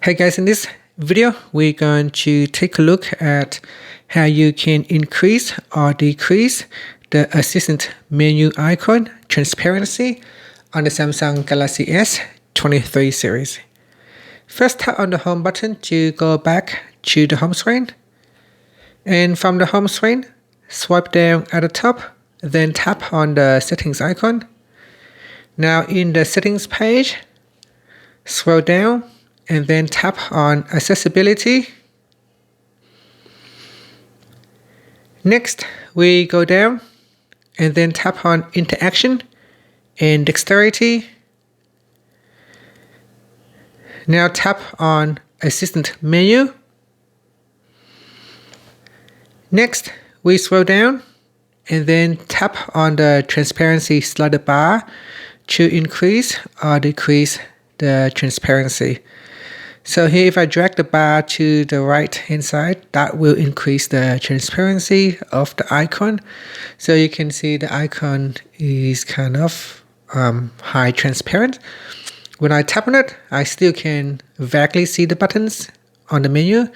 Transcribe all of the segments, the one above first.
Hey guys, in this video we're going to take a look at how you can increase or decrease the assistant menu icon transparency on the Samsung Galaxy S23 series. First, tap on the home button to go back to the home screen, and from the home screen swipe down at the top, then tap on the settings icon. Now in the settings page, scroll down and then tap on accessibility. Next, we go down and then tap on interaction and dexterity. Now tap on assistant menu. Next, we scroll down and then tap on the transparency slider bar to increase or decrease the transparency. So here, if I drag the bar to the right hand side, that will increase the transparency of the icon. So you can see the icon is kind of high transparent. When I tap on it, I still can vaguely see the buttons on the menu,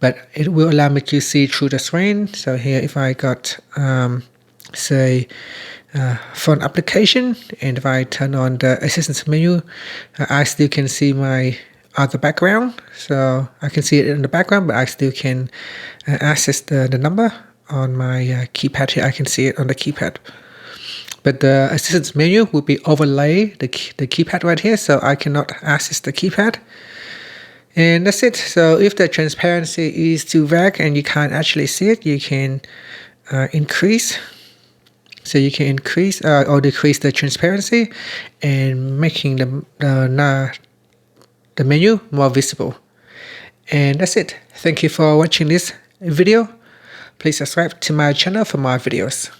but it will allow me to see through the screen. So here, if I got say phone application, and if I turn on the assistance menu, I still can see my other background. So I can see it in the background, but I still can access the number on my keypad here. I can see it on the keypad. But the assistance menu will be overlay the keypad right here, so I cannot access the keypad. And that's it. So if the transparency is too vague and you can't actually see it, you can increase. So you can increase or decrease the transparency and making the menu more visible. And that's it. Thank you for watching this video. Please subscribe to my channel for more videos.